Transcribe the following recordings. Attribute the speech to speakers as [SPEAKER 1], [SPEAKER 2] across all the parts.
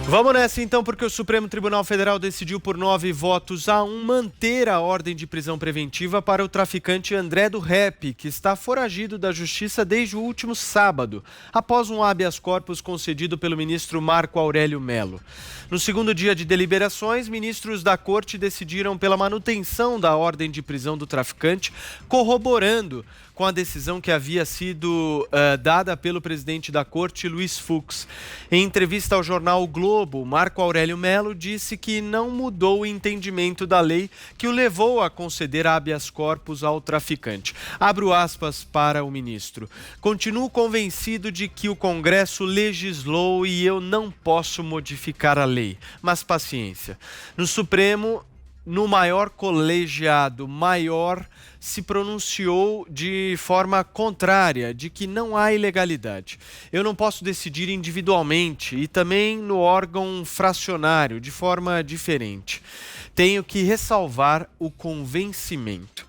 [SPEAKER 1] Vamos nessa então, porque o Supremo Tribunal Federal decidiu por 9 votos a 1 manter a ordem de prisão preventiva para o traficante André do Rep, que está foragido da Justiça desde o último sábado, após um habeas corpus concedido pelo ministro Marco Aurélio Mello. No segundo dia de deliberações, ministros da Corte decidiram pela manutenção da ordem de prisão do traficante, corroborando com a decisão que havia sido dada pelo presidente da Corte, Luiz Fux. Em entrevista ao jornal o Globo, Marco Aurélio Mello disse que não mudou o entendimento da lei que o levou a conceder habeas corpus ao traficante. Abro aspas para o ministro. Continuo convencido de que o Congresso legislou e eu não posso modificar a lei. Mas paciência. No Supremo, no maior colegiado, se pronunciou de forma contrária, de que não há ilegalidade. Eu não posso decidir individualmente e também no órgão fracionário, de forma diferente. Tenho que ressalvar o convencimento.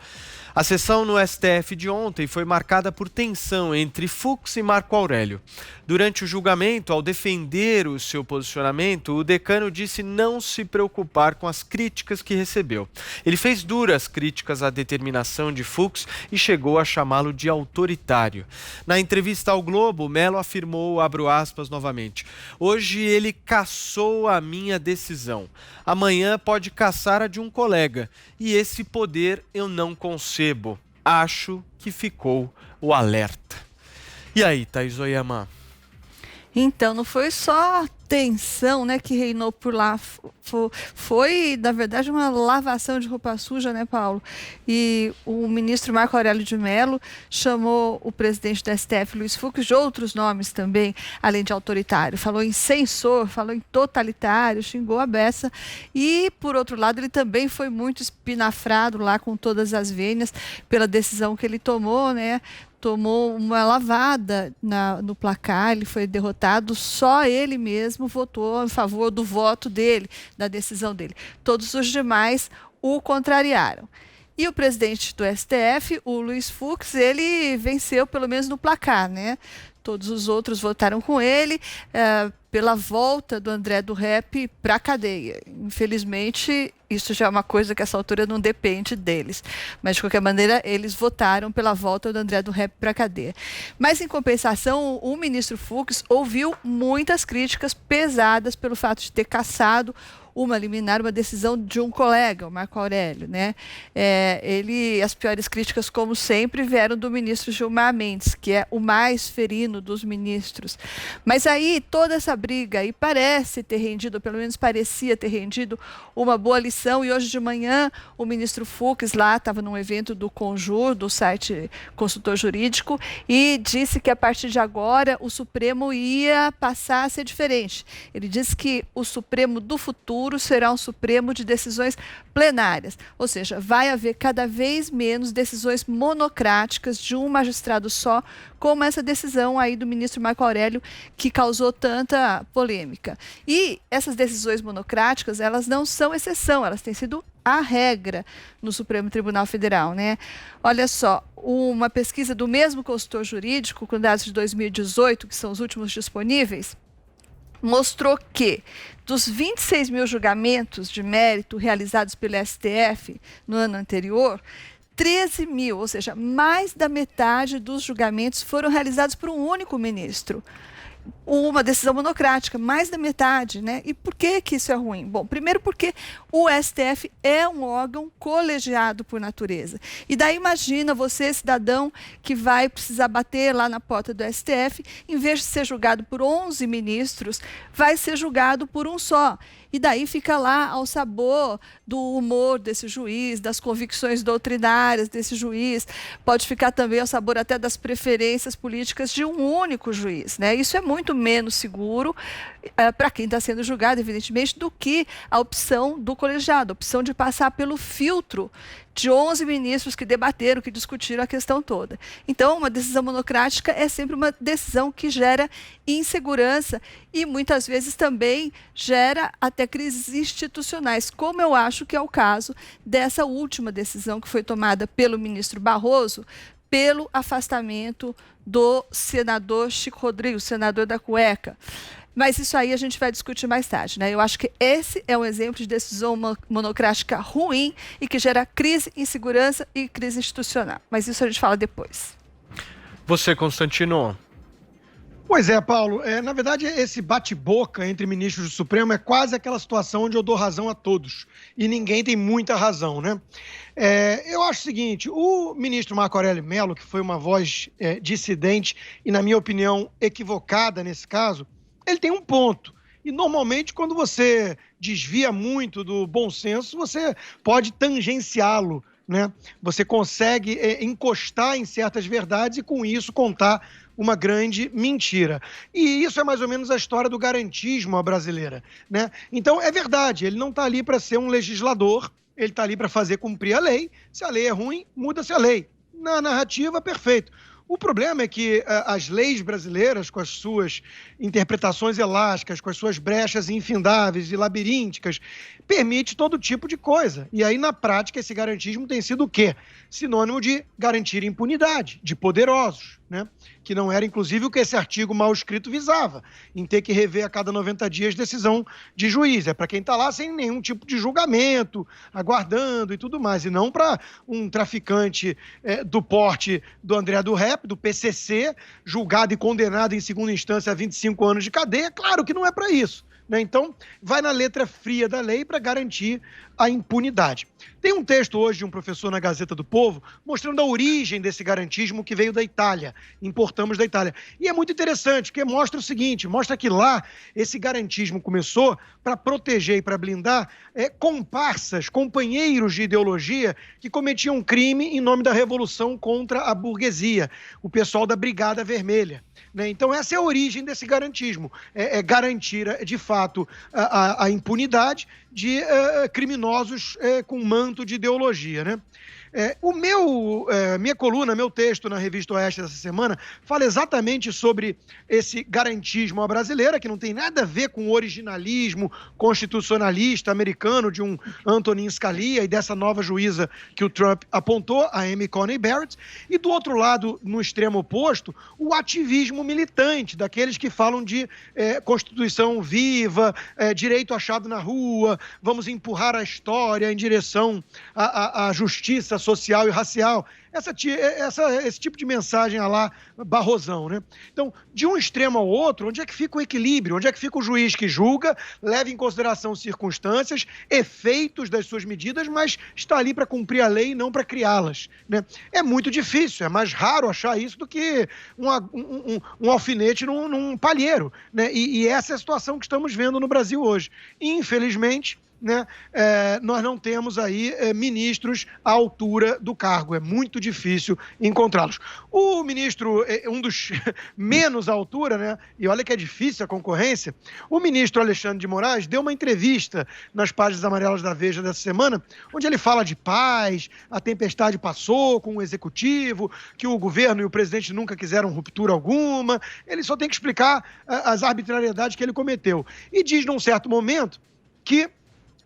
[SPEAKER 1] A sessão no STF de ontem foi marcada por tensão entre Fux e Marco Aurélio. Durante o julgamento, ao defender o seu posicionamento, o decano disse não se preocupar com as críticas que recebeu. Ele fez duras críticas à determinação de Fux e chegou a chamá-lo de autoritário. Na entrevista ao Globo, Mello afirmou, abro aspas novamente, hoje ele cassou a minha decisão. Amanhã pode cassar a de um colega. E esse poder eu não concebo. Acho que ficou o alerta. E aí, Thaís Oyama?
[SPEAKER 2] Então, não foi só tensão, né, que reinou por lá. Foi, na verdade, uma lavação de roupa suja, né, Paulo? E o ministro Marco Aurélio de Mello chamou o presidente da STF, Luiz Fux, de outros nomes também, além de autoritário. Falou em censor, falou em totalitário, xingou a beça. E, por outro lado, ele também foi muito espinafrado lá com todas as vênias pela decisão que ele tomou, né? Tomou uma lavada no placar, ele foi derrotado, só ele mesmo votou em favor do voto dele, da decisão dele. Todos os demais o contrariaram. E o presidente do STF, o Luiz Fux, ele venceu pelo menos no placar, né? Todos os outros votaram com ele pela volta do André do Rep para a cadeia. Infelizmente, isso já é uma coisa que a essa altura não depende deles. Mas, de qualquer maneira, eles votaram pela volta do André do Rep para a cadeia. Mas, em compensação, o ministro Fux ouviu muitas críticas pesadas pelo fato de ter cassado uma liminar, uma decisão de um colega, o Marco Aurélio, né? As piores críticas, como sempre, vieram do ministro Gilmar Mendes, que é o mais ferino dos ministros. Mas aí, toda essa briga aí parece ter rendido, ou pelo menos parecia ter rendido, uma boa lição. E hoje de manhã, o ministro Fux lá estava num evento do Conjur, do site Consultor Jurídico, e disse que a partir de agora o Supremo ia passar a ser diferente. Ele disse que o Supremo do futuro será um Supremo de decisões plenárias, ou seja, vai haver cada vez menos decisões monocráticas de um magistrado só, como essa decisão aí do ministro Marco Aurélio, que causou tanta polêmica. E essas decisões monocráticas, elas não são exceção, elas têm sido a regra no Supremo Tribunal Federal, né? Olha só, uma pesquisa do mesmo consultor jurídico, com dados de 2018, que são os últimos disponíveis, mostrou que dos 26 mil julgamentos de mérito realizados pelo STF no ano anterior, 13 mil, ou seja, mais da metade dos julgamentos foram realizados por um único ministro. Uma decisão monocrática, mais da metade, né? E por que isso é ruim? Bom, primeiro porque o STF é um órgão colegiado por natureza. E daí imagina você, cidadão, que vai precisar bater lá na porta do STF, em vez de ser julgado por 11 ministros, vai ser julgado por um só. E daí fica lá ao sabor do humor desse juiz, das convicções doutrinárias desse juiz, pode ficar também ao sabor até das preferências políticas de um único juiz, né? Isso é muito menos seguro para quem está sendo julgado, evidentemente, do que a opção do colegiado, a opção de passar pelo filtro de 11 ministros que debateram, que discutiram a questão toda. Então, uma decisão monocrática é sempre uma decisão que gera insegurança e muitas vezes também gera até crises institucionais, como eu acho que é o caso dessa última decisão que foi tomada pelo ministro Barroso, pelo afastamento do senador Chico Rodrigues, senador da Cueca. Mas isso aí a gente vai discutir mais tarde, né? Eu acho que esse é um exemplo de decisão monocrática ruim e que gera crise, insegurança e crise institucional. Mas isso a gente fala depois.
[SPEAKER 1] Você, Constantino?
[SPEAKER 3] Pois é, Paulo. Na verdade, esse bate-boca entre ministros do Supremo é quase aquela situação onde eu dou razão a todos. E ninguém tem muita razão, né? Eu acho o seguinte, o ministro Marco Aurélio Mello, que foi uma voz dissidente e, na minha opinião, equivocada nesse caso, ele tem um ponto. E, normalmente, quando você desvia muito do bom senso, você pode tangenciá-lo, né? Você consegue encostar em certas verdades e, com isso, contar uma grande mentira. E isso é mais ou menos a história do garantismo à brasileira, né? Então, é verdade, ele não está ali para ser um legislador, ele está ali para fazer cumprir a lei. Se a lei é ruim, muda-se a lei. Na narrativa, perfeito. O problema é que as leis brasileiras, com as suas interpretações elásticas, com as suas brechas infindáveis e labirínticas, permite todo tipo de coisa. E aí, na prática, esse garantismo tem sido o quê? Sinônimo de garantir impunidade de poderosos, né? Que não era, inclusive, o que esse artigo mal escrito visava, em ter que rever a cada 90 dias decisão de juiz. É para quem está lá sem nenhum tipo de julgamento, aguardando e tudo mais, e não para um traficante do porte do André do Rep, do PCC, julgado e condenado em segunda instância a 25 anos de cadeia. Claro que não é para isso, né? Então, vai na letra fria da lei para garantir a impunidade. Tem um texto hoje de um professor na Gazeta do Povo mostrando a origem desse garantismo que veio da Itália, importamos da Itália. E é muito interessante, porque mostra o seguinte, mostra que lá esse garantismo começou para proteger e para blindar comparsas, companheiros de ideologia que cometiam crime em nome da revolução contra a burguesia, o pessoal da Brigada Vermelha, né? Então essa é a origem desse garantismo, garantir de fato a impunidade de criminosos com manto de ideologia, né? Minha coluna, meu texto na Revista Oeste dessa semana fala exatamente sobre esse garantismo à brasileira, que não tem nada a ver com o originalismo constitucionalista americano de um Antonin Scalia e dessa nova juíza que o Trump apontou, a Amy Coney Barrett, e do outro lado, no extremo oposto, o ativismo militante, daqueles que falam de Constituição viva, direito achado na rua, vamos empurrar a história em direção à justiça social e racial. Esse tipo de mensagem a lá Barrosão, né? Então, de um extremo ao outro, onde é que fica o equilíbrio? Onde é que fica o juiz que julga, leva em consideração circunstâncias, efeitos das suas medidas, mas está ali para cumprir a lei e não para criá-las, né? É muito difícil, é mais raro achar isso do que um alfinete num palheiro, né? E essa é a situação que estamos vendo no Brasil hoje. Infelizmente, né, nós não temos aí ministros à altura do cargo. É muito difícil encontrá-los. O ministro, um dos menos à altura, né, e olha que é difícil a concorrência, o ministro Alexandre de Moraes deu uma entrevista nas páginas amarelas da Veja dessa semana, onde ele fala de paz, a tempestade passou com o executivo, que o governo e o presidente nunca quiseram ruptura alguma. Ele só tem que explicar as arbitrariedades que ele cometeu. E diz, num certo momento, que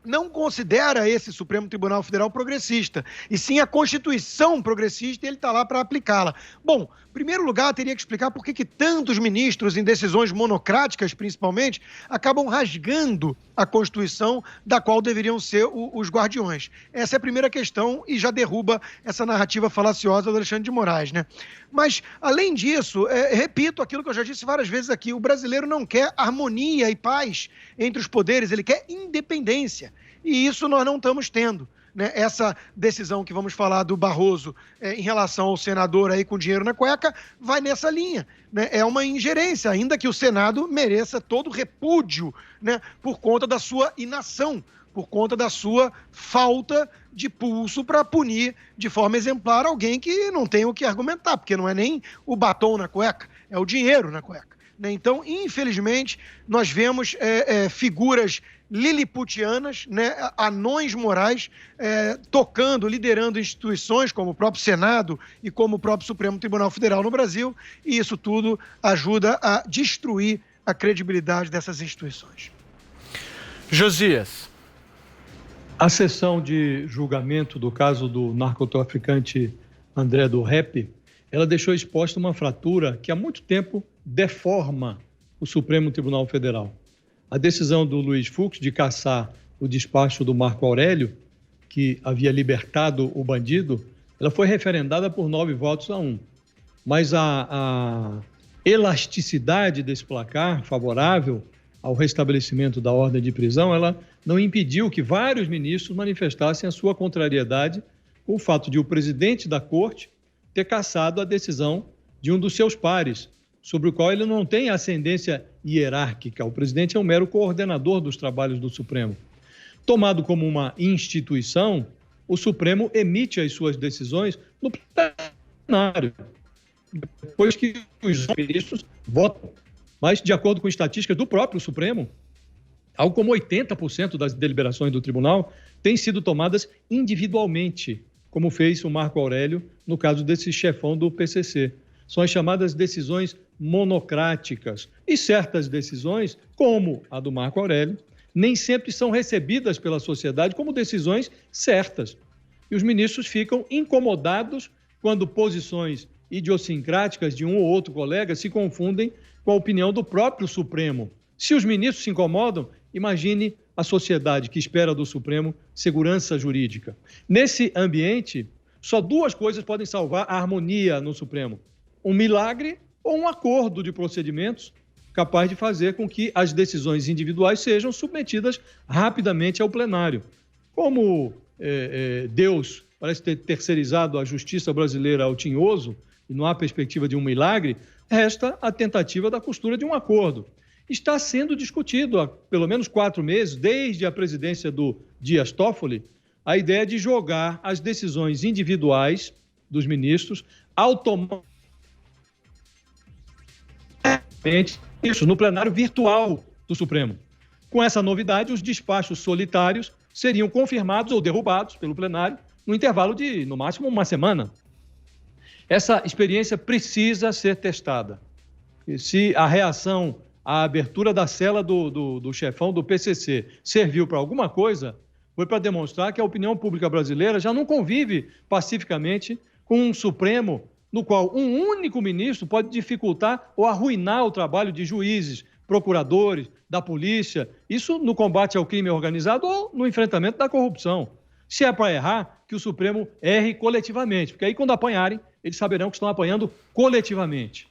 [SPEAKER 3] não considera esse Supremo Tribunal Federal progressista, e sim a Constituição progressista, e ele está lá para aplicá-la. Bom, em primeiro lugar, teria que explicar por que tantos ministros, em decisões monocráticas principalmente, acabam rasgando a Constituição, da qual deveriam ser os guardiões. Essa é a primeira questão e já derruba essa narrativa falaciosa do Alexandre de Moraes, né? Mas, além disso, repito aquilo que eu já disse várias vezes aqui, o brasileiro não quer harmonia e paz entre os poderes, ele quer independência. E isso nós não estamos tendo, né? Essa decisão que vamos falar do Barroso em relação ao senador aí com dinheiro na cueca vai nessa linha, né? É uma ingerência, ainda que o Senado mereça todo repúdio, né, por conta da sua inação, por conta da sua falta de pulso para punir de forma exemplar alguém que não tem o que argumentar, porque não é nem o batom na cueca, é o dinheiro na cueca, né? Então, infelizmente, nós vemos figuras liliputianas, né, anões morais, tocando, liderando instituições como o próprio Senado e como o próprio Supremo Tribunal Federal no Brasil, e isso tudo ajuda a destruir a credibilidade dessas instituições.
[SPEAKER 1] Josias.
[SPEAKER 4] A sessão de julgamento do caso do narcotraficante André do Rep, ela deixou exposta uma fratura que há muito tempo deforma o Supremo Tribunal Federal. A decisão do Luiz Fux de cassar o despacho do Marco Aurélio, que havia libertado o bandido, ela foi referendada por 9 votos a 1. Mas a elasticidade desse placar favorável ao restabelecimento da ordem de prisão, ela não impediu que vários ministros manifestassem a sua contrariedade com o fato de o presidente da Corte ter cassado a decisão de um dos seus pares, sobre o qual ele não tem ascendência hierárquica. O presidente é um mero coordenador dos trabalhos do Supremo. Tomado como uma instituição, o Supremo emite as suas decisões no plenário, depois que os ministros votam. Mas, de acordo com estatísticas do próprio Supremo, algo como 80% das deliberações do tribunal têm sido tomadas individualmente, como fez o Marco Aurélio no caso desse chefão do PCC. São as chamadas decisões monocráticas. E certas decisões, como a do Marco Aurélio, nem sempre são recebidas pela sociedade como decisões certas. E os ministros ficam incomodados quando posições idiosincráticas de um ou outro colega se confundem com a opinião do próprio Supremo. Se os ministros se incomodam, imagine a sociedade que espera do Supremo segurança jurídica. Nesse ambiente, só 2 coisas podem salvar a harmonia no Supremo: um milagre ou um acordo de procedimentos capaz de fazer com que as decisões individuais sejam submetidas rapidamente ao plenário. Como Deus parece ter terceirizado a justiça brasileira ao tinhoso, e não há perspectiva de um milagre, resta a tentativa da costura de um acordo. Está sendo discutido há pelo menos 4 meses, desde a presidência do Dias Toffoli, a ideia de jogar as decisões individuais dos ministros automaticamente isso no plenário virtual do Supremo. Com essa novidade, os despachos solitários seriam confirmados ou derrubados pelo plenário no intervalo de, no máximo, 1 semana. Essa experiência precisa ser testada. E se a reação à abertura da cela do chefão do PCC serviu para alguma coisa, foi para demonstrar que a opinião pública brasileira já não convive pacificamente com um Supremo no qual um único ministro pode dificultar ou arruinar o trabalho de juízes, procuradores, da polícia, isso no combate ao crime organizado ou no enfrentamento da corrupção. Se é para errar, que o Supremo erre coletivamente, porque aí quando apanharem, eles saberão que estão apanhando coletivamente.